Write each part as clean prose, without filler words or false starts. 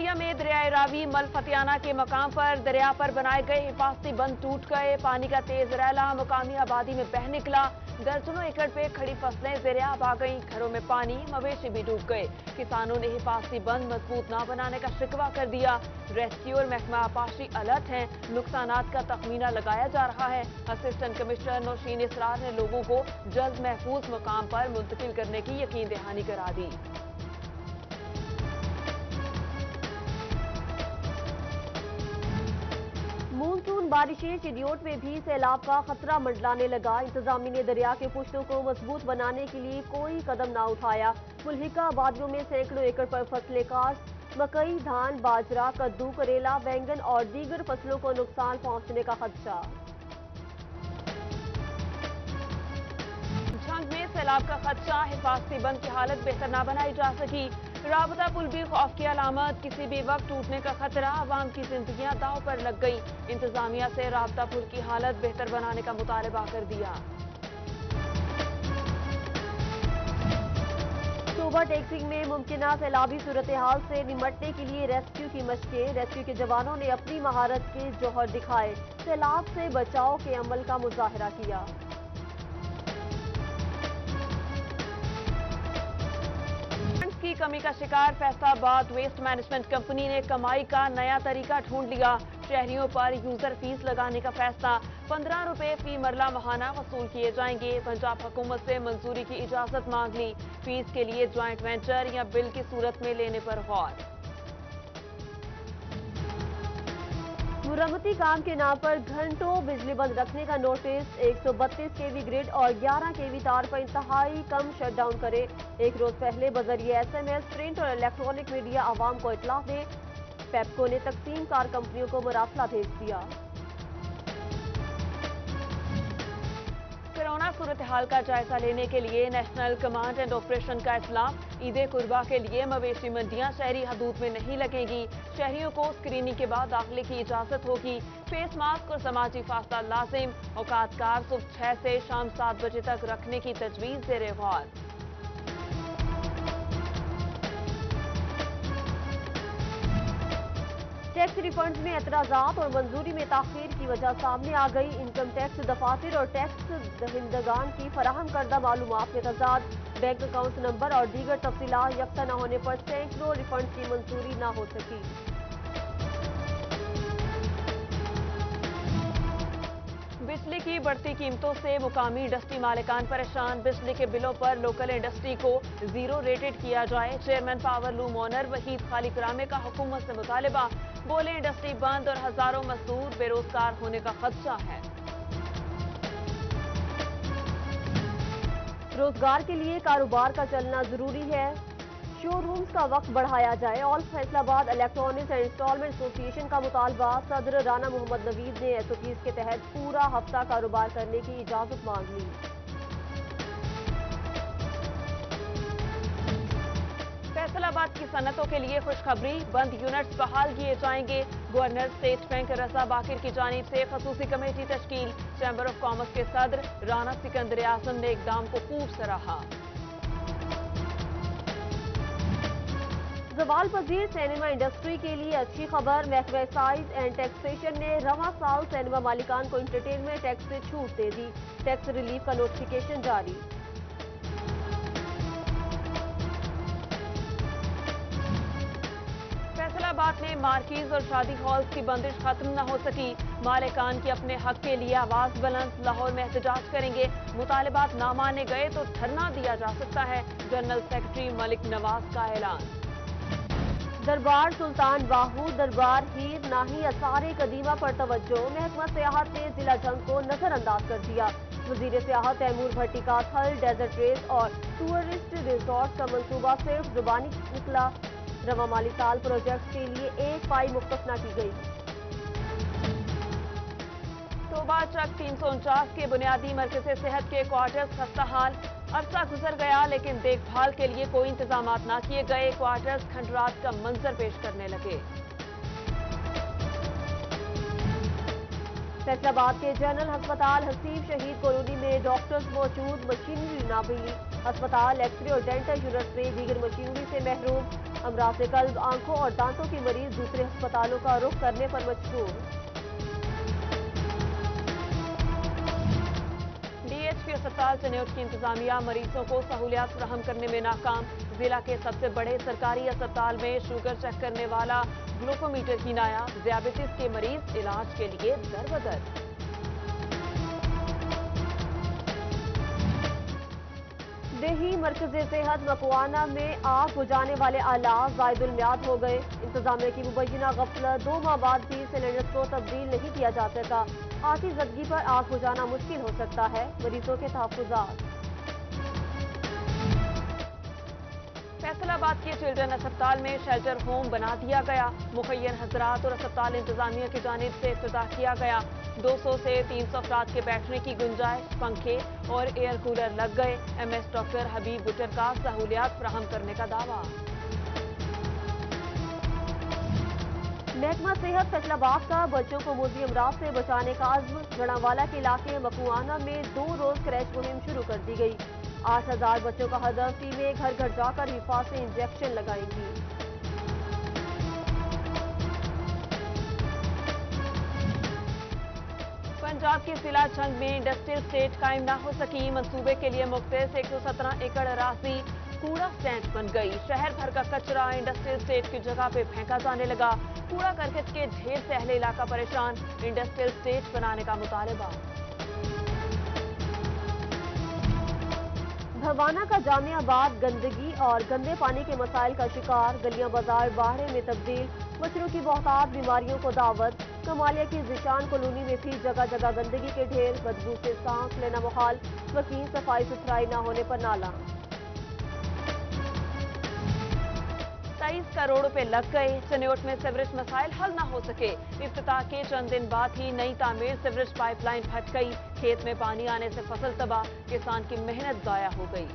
صالحہ میں دریائے راوی ملفتیانہ کے مقام پر دریا پر بنائے گئے حفاظتی بند ٹوٹ گئے، پانی کا تیز ریلا مقامی آبادی میں بہہ نکلا، درجنوں ایکڑ پہ کھڑی فصلیں زیر آب آ گئیں، گھروں میں پانی، مویشی بھی ڈوب گئے، کسانوں نے حفاظتی بند مضبوط نہ بنانے کا شکوہ کر دیا، ریسکیو اور محکمہ آبپاشی الرٹ ہیں، نقصانات کا تخمینہ لگایا جا رہا ہے، اسسٹنٹ کمشنر نوشین اسرار نے لوگوں کو جلد محفوظ مقام پر منتقل کرنے کی یقین دہانی کرا دی۔ مونسون بارشیں چیڈیوٹ میں بھی سیلاب کا خطرہ منڈلانے لگا، انتظامیہ نے دریا کے پشتوں کو مضبوط بنانے کے لیے کوئی قدم نہ اٹھایا، ملحقہ آبادیوں میں سینکڑوں ایکڑ پر فصلیں کاشت، مکئی، دھان، باجرہ، کدو، کریلا، بینگن اور دیگر فصلوں کو نقصان پہنچنے کا خدشہ۔ جھنگ میں سیلاب کا خدشہ، حفاظتی بند کی حالت بہتر نہ بنائی جا سکی، رابطہ پل بھی خوف کی علامت، کسی بھی وقت ٹوٹنے کا خطرہ، عوام کی زندگیاں داؤ پر لگ گئی، انتظامیہ سے رابطہ پل کی حالت بہتر بنانے کا مطالبہ کر دیا۔ صوبہ ٹیکسنگ میں ممکنہ سیلابی صورتحال سے نمٹنے کے لیے ریسکیو کی مشقیں، ریسکیو کے جوانوں نے اپنی مہارت کے جوہر دکھائے، سیلاب سے بچاؤ کے عمل کا مظاہرہ کیا۔ فنڈز کی کمی کا شکار فیصل آباد ویسٹ مینجمنٹ کمپنی نے کمائی کا نیا طریقہ ڈھونڈ لیا، شہریوں پر یوزر فیس لگانے کا فیصلہ، 15 روپے فی مرلہ ماہانہ وصول کیے جائیں گے، پنجاب حکومت سے منظوری کی اجازت مانگ لی، فیس کے لیے جوائنٹ وینچر یا بل کی صورت میں لینے پر غور۔ مرمتی کام کے نام پر گھنٹوں بجلی بند رکھنے کا نوٹس، 132 kV گرڈ اور 11 kV تار پر انتہائی کم شٹ ڈاؤن کرے، ایک روز پہلے بذریعہ SMS، پرنٹ اور الیکٹرانک میڈیا عوام کو اطلاع دے، پیپکو نے تقسیم کار کمپنیوں کو مراسلہ بھیج دیا۔ کورونا صورتحال کا جائزہ لینے کے لیے نیشنل کمانڈ اینڈ آپریشن کا اطلاع، عید قربہ کے لیے مویشی منڈیاں شہری حدود میں نہیں لگیں گی، شہریوں کو اسکریننگ کے بعد داخلے کی اجازت ہوگی، فیس ماسک اور سماجی فاصلہ لازم، اوقات کار صبح 6 سے شام 7 بجے تک رکھنے کی تجویز زیر غور۔ ٹیکس ریفنڈز میں اعتراضات اور منظوری میں تاخیر کی وجہ سامنے آ گئی، انکم ٹیکس دفاتر اور ٹیکس دہندگان کی فراہم کردہ معلومات میں تضاد، بینک اکاؤنٹ نمبر اور دیگر تفصیلات یکساں نہ ہونے پر سینکڑوں ریفنڈز کی منظوری نہ ہو سکی۔ بجلی کی بڑھتی قیمتوں سے مقامی انڈسٹری مالکان پریشان، بجلی کے بلوں پر لوکل انڈسٹری کو زیرو ریٹڈ کیا جائے، chairman power loom owner Waheed Khaliq Ramay کا حکومت سے مطالبہ، بولے انڈسٹری بند اور ہزاروں مزدور بے روزگار ہونے کا خدشہ ہے۔ روزگار کے لیے کاروبار کا چلنا ضروری ہے، شو رومز کا وقت بڑھایا جائے، آل فیصل آباد الیکٹرانکس اینڈ انسٹالمنٹ ایسوسی ایشن کا مطالبہ، صدر رانا محمد نوید نے SOPs کے تحت پورا ہفتہ کاروبار کرنے کی اجازت مانگ لی۔ فیصل آباد کی صنعتوں کے لیے خوشخبری، بند یونٹس بحال کیے جائیں گے، گورنر اسٹیٹ بینک رضا باقر کی جانب سے خصوصی کمیٹی تشکیل، چیمبر آف کامرس کے صدر رانا سکندر اعظم نے اقدام کو خوب سراہا۔ زوال پذیر سینما انڈسٹری کے لیے اچھی خبر، محکمہ ایکسائز اینڈ ٹیکسیشن نے رواں سال سینما مالکان کو انٹرٹینمنٹ ٹیکس سے چھوٹ دے دی، ٹیکس ریلیف کا نوٹیفیکیشن جاری۔ فیصل آباد میں مارکیز اور شادی ہالز کی بندش ختم نہ ہو سکی، مالکان کی اپنے حق کے لیے آواز بلند، لاہور میں احتجاج کریں گے، مطالبات نہ مانے گئے تو دھرنا دیا جا سکتا ہے، جنرل سیکرٹری ملک نواز کا اعلان۔ دربار سلطان باہو، دربار ہیر ناہی آثار قدیمہ پر توجہ، محکمہ سیاحت نے ضلع جھنگ کو نظر انداز کر دیا، وزیر سیاحت تیمور بھٹی کا تھل ڈیزرٹ ریس اور ٹورسٹ ریزورٹ کا منصوبہ صرف زبانی نکلا، رواں مالی سال پروجیکٹ کے لیے 1 پائی مختص نہ کی گئی۔ توبہ چک 349 کے بنیادی مرکز صحت کے کوارٹرز خستہ حال، عرصہ گزر گیا لیکن دیکھ بھال کے لیے کوئی انتظامات نہ کیے گئے، کوارٹرز کھنڈرات کا منظر پیش کرنے لگے۔ फैसला आबाद के जनरल अस्पताल हसीब शहीद कॉलोनी में डॉक्टर्स मौजूद, मशीनरी ना मिली। अस्पताल एक्सरे और डेंटल यूनिट में दीगर मशीनरी से महरूम। अमराज से कल्ब, आंखों और दांतों के मरीज दूसरे अस्पतालों का रुख करने पर मजबूर। डीएचपी अस्पताल चनेट की इंतजामिया मरीजों को सहूलियात फराहम करने में नाकाम। जिला के सबसे बड़े सरकारी अस्पताल में शुगर चेक करने वाला ग्लूकोमीटर ही नायाब। डायबिटीज के मरीज इलाज के लिए दर-बदर। देही मरकज़े सेहत मकवाना में आग बुझाने वाले आलात ज़ायदुल मियाद हो गए। इंतजामिया की मुबैना गफलत, 2 माह बाद भी सिलेंडर को तब्दील नहीं किया जा सका। आती जदगी पर आग बुझाना मुश्किल हो सकता है। मरीजों के तहफ़्फ़ुज़ात। फैसलाबाद के चिल्ड्रन अस्पताल में शेल्टर होम बना दिया गया। मुखय्यर हजरात और अस्पताल इंतजामिया की जानिब से इफ्तिताह किया गया। 200 से 300 अफराद के बैठने की गुंजाइश, पंखे और एयर कूलर लग गए। एमएस डॉक्टर हबीब बुटर का सहूलियात फराहम करने का दावा। महकमा सेहत फैसलाबाद का बच्चों को मोजी अमराज से बचाने का अज़्म। जड़ावाला के इलाके मकवाना में 2 रोज क्रैश मुहिम शुरू कर दी गई। 8000 बच्चों का हदफ, टीमें घर घर जाकर हिफाजती इंजेक्शन लगाएंगी। पंजाब के सिला जंग में इंडस्ट्रियल स्टेट कायम ना हो सकी। मंसूबे के लिए मुख्तस 117 एकड़ अराजी कूड़ा स्टैंड बन गई। शहर भर का कचरा इंडस्ट्रियल स्टेट की जगह पे फेंका जाने लगा। कूड़ा करकट के ढेर से अहले इलाका परेशान। इंडस्ट्रियल स्टेट बनाने का मुतालबा। भवाना का जामियाबाद गंदगी और गंदे पानी के मसाइल का शिकार। गलियां बाजार बाढ़े में तब्दील। मच्छरों की बहुतात बीमारियों को दावत। कमालिया की जिशान कॉलोनी में भी जगह जगह गंदगी के ढेर। बदबू से सांस लेना मुहाल। वकील सफाई सुथराई न होने पर नाला। 23 करोड़ रुपए लग गए। चनेट में सीवरेज मसाइल हल न हो सके। इफ्तिताह के चंद दिन बाद ही नई तामीर सीवरेज पाइपलाइन फट गई। खेत में पानी आने से फसल तबाह। किसान की मेहनत जाया हो गई।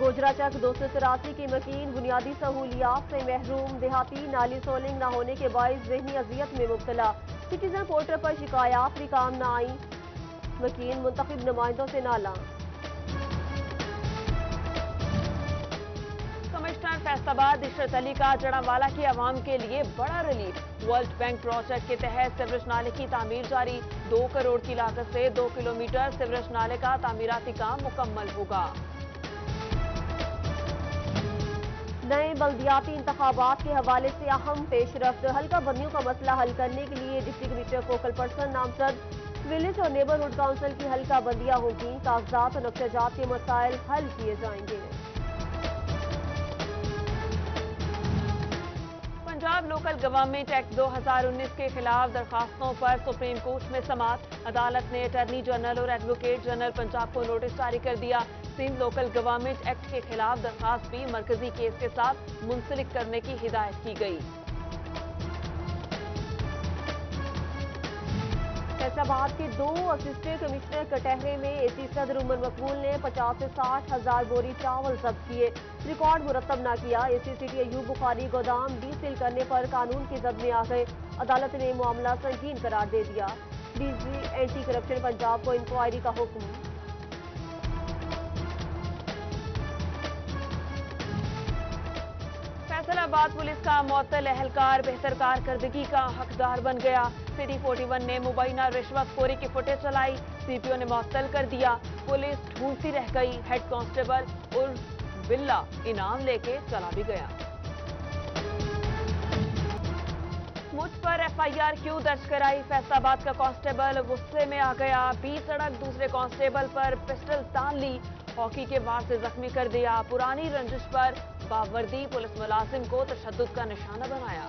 गोजराचक 283 की मकीन बुनियादी सहूलियात से महरूम। देहाती नाली सोलिंग न होने के बाइस ज़हनी अजियत में मुब्तला। सिटीजन पोर्टल पर शिकायत भी काम न आई। मकीन मुंतखब नुमाइंदों से नाला। कमिश्नर फैसलाबाद इशरत अली का जड़ावाला की आवाम के लिए बड़ा रिलीफ। वर्ल्ड बैंक प्रोजेक्ट के तहत सीवरेज नाले की तामीर जारी। 2 करोड़ की लागत से 2 किलोमीटर सीवरेज नाले का तामीराती काम मुकम्मल होगा। नए बल्दियाती इंतखाबात के हवाले से अहम पेशरफ्त। हल्का बंदियों का मसला हल करने के लिए डिप्टी कमिश्नर फोकल पर्सन नामजद। विलेज और नेबरहुड काउंसिल की हल्का बंदियां होगी। कागजात और नक्शेजात के मसाइल हल किए जाएंगे। पंजाब लोकल गवर्नमेंट एक्ट 2019 के खिलाफ दरखास्तों पर सुप्रीम कोर्ट में समाअत। अदालत ने अटॉर्नी जनरल और एडवोकेट जनरल पंजाब को नोटिस जारी कर दिया। सिंध लोकल गवर्नमेंट एक्ट के खिलाफ दरखास्त भी मरकजी केस के साथ मुंसलिक करने की हिदायत की गई। फैसलाबाद के 2 असिस्टेंट कमिश्नर कटहरे में एसी सदर उमर मकबूल ने 50 से 60 हजार बोरी चावल जब्त किए। रिकॉर्ड मुरतब न किया। एसी सिटी अयूब बुखारी गोदाम डीसील करने पर कानून की जद में आ गए। अदालत ने मामला संगीन करार दे दिया। डीजी एंटी करप्शन पंजाब को इंक्वायरी का हुक्म। फैसलाबाद पुलिस का मुअत्तल एहलकार बेहतर कारकर्दगी का हकदार बन गया। सिटी 41 ने मुबैना रिश्वतखोरी की फुटेज चलाई। सीपीओ ने मुअत्तल कर दिया। पुलिस ढूंढती रह गई। हेड कांस्टेबल उर्फ बिल्ला इनाम लेके चला भी गया। मुझ पर एफआईआर क्यों दर्ज कराई? फैसलाबाद का कांस्टेबल गुस्से में आ गया। बीच सड़क दूसरे कांस्टेबल पर पिस्टल तान ली। हॉकी के वार से जख्मी कर दिया। पुरानी रंजिश पर बावर्दी पुलिस मुलाजिम को तशद्दुद का निशाना बनाया।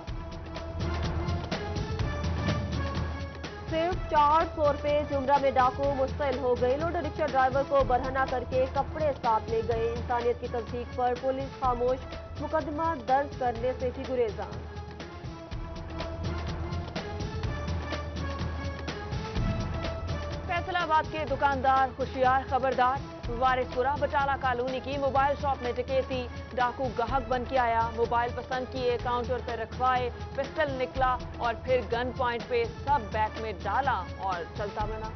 सिर्फ 400 रुपए जुमरा में डाकू मुस्तैल हो गए। लोडो रिक्शा ड्राइवर को बरहना करके कपड़े साथ ले गए। इंसानियत की तस्दीक पर पुलिस खामोश। मुकदमा दर्ज करने से भी गुरेजा। फैसलाबाद के दुकानदार होशियार खबरदार। वारिसपुरा बटाला कॉलोनी की मोबाइल शॉप में डकैती। डाकू गाहक बन के आया, मोबाइल पसंद किए, काउंटर पर रखवाए, पिस्टल निकला और फिर गन पॉइंट पे सब बैग में डाला और चलता बना।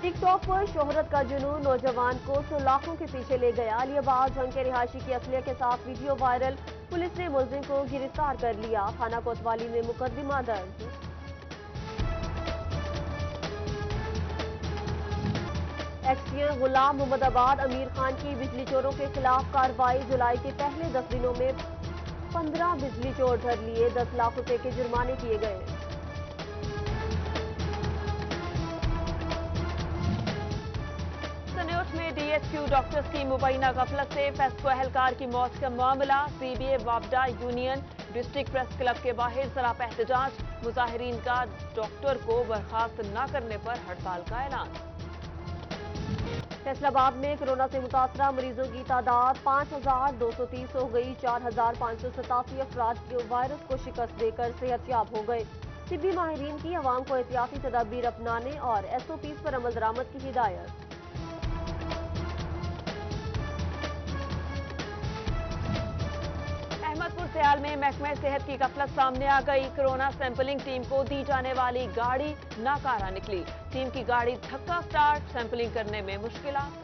टिकटॉक पर शोहरत का जुनून नौजवान को सलाखों के पीछे ले गया। अलीबाग जंग के रिहायशी की असलियत के साथ वीडियो वायरल। पुलिस ने मुलजिम को गिरफ्तार कर लिया। थाना कोतवाली में मुकदमा दर्ज। एक्सपीएन गुलाम मोहम्मदाबाद अमीर खान की बिजली चोरों के खिलाफ कार्रवाई। जुलाई के पहले 10 दिनों में 15 बिजली चोर धर लिए। 10 लाख रुपए के जुर्माने किए गए। सन्योट में डीएचक्यू डॉक्टर्स की मुबैना गफलत से फेस्को एहलकार की मौत का मामला। सीबीए वापडा यूनियन डिस्ट्रिक्ट प्रेस क्लब के बाहर सरापा एहतजाज। मुजाहिरीन का डॉक्टर को बर्खास्त न करने पर हड़ताल का ऐलान। फैसलाबाद में कोरोना से मुतासरा मरीजों की तादाद 5,230 हो गई। 4,587 अफराद के वायरस को शिकस्त देकर सेहतयाब हो गए। तिब्बी माहिरीन की अवाम को एहतियाती तदाबीर अपनाने और SOPs पर अमल दरामद की हिदायत। अहमदपुर सियाल में महकमे सेहत की गफलत सामने आ गई। कोरोना सैंपलिंग टीम को दी जाने वाली गाड़ी नाकारा निकली। टीम की गाड़ी धक्का स्टार्ट, सैंपलिंग करने में मुश्किलात।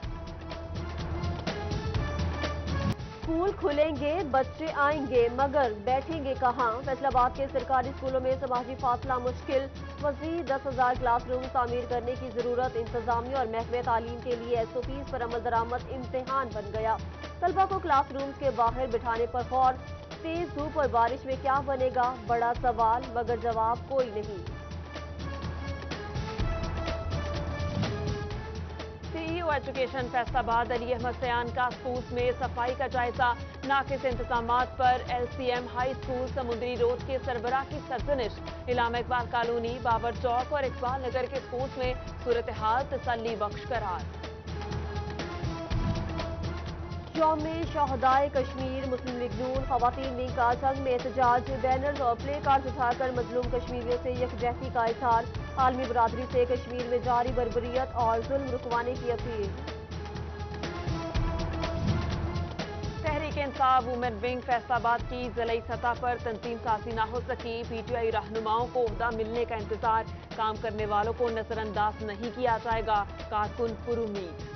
स्कूल खुलेंगे, बच्चे आएंगे, मगर बैठेंगे कहाँ? फैसलाबाद के सरकारी स्कूलों में समाजी फासला मुश्किल। मज़ीद 10,000 क्लासरूम तामीर करने की जरूरत। इंतजामिया और महकमे तालीम के लिए SOPs पर अमल दरामद इम्तिहान बन गया। तलबा को क्लासरूम्स के बाहर बिठाने पर गौर। तेज धूप और बारिश में क्या बनेगा, बड़ा सवाल, मगर जवाब कोई नहीं। CEO एजुकेशन फैसलाबाद अली अहमद सयान का स्कूल्स में सफाई का जायजा। नाकिस इंतजामात पर LCM हाई स्कूल समुंदरी रोड के सरबराह की सरजनिश। इलामा इकबाल कॉलोनी, बाबर चौक और इकबाल नगर के स्कूल्स में सूरत हाल तसल्ली बख्श करार। यौम शहदाए कश्मीर मुस्लिम लीग नून खवातीन लीग का जंग में एहतजाज। बैनर्स और प्ले कार्ड उठाकर मजलूम कश्मीरियों से यकजहती का इज़हार। आलमी बरादरी से कश्मीर में जारी बर्बरियत और जुल्म रुकवाने की appeal. Tehreek Insaf women wing Faisalabad की जिलाई सतह पर तंजीम साजी न हो सकी। PTI रहनुमाओं को ओहदा मिलने का इंतजार। काम करने वालों को नजरअंदाज नहीं किया जाएगा, कारकुन पुरुमीद।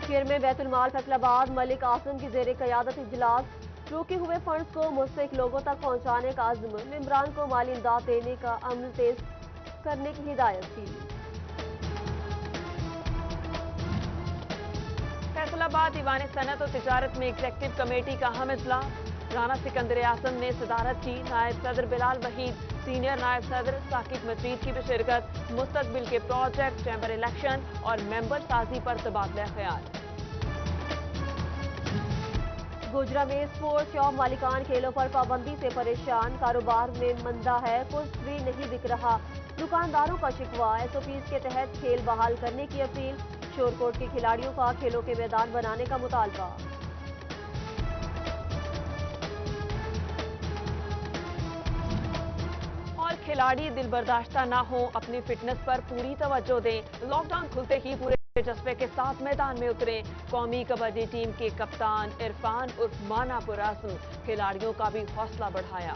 चेयरमैन बैतुल माल फैसलाबाद मलिक आसम की जेर क़यादत इजलास। रोके हुए फंड्स को मुस्तहिक लोगों तक पहुंचाने का अज़्म। मेंबरान को माली इमदाद देने का अमल तेज करने की हिदायत की। फैसलाबाद दीवान सनत और तिजारत में एग्जेक्टिव कमेटी का अहम इजलास। राना सिकंदर आजम ने सदारत की। नायब सदर बिलाल वहीद, सीनियर नायब सदर साकिब मजीद की भी शिरकत। मुस्तकबिल के प्रोजेक्ट, चैम्बर इलेक्शन और मेंबर साजी पर तबादला ख्याल। गुजरा में स्पोर्ट्स शॉप मालिकान खेलों पर पाबंदी से परेशान। कारोबार में मंदा है, कुछ भी नहीं बिक रहा। दुकानदारों का शिकवा। SOPs के तहत खेल बहाल करने की अपील। शोरकोट के खिलाड़ियों का खेलों के मैदान बनाने का मुतालबा। और खिलाड़ी दिल बर्दाश्ता ना हो, अपनी फिटनेस पर पूरी तवज्जो दें। लॉकडाउन खुलते ही पूरे जज्बे के साथ मैदान में उतरे। कौमी कबड्डी टीम के कप्तान इरफान उर्फ माना पुर आज़म खिलाड़ियों का भी हौसला बढ़ाया।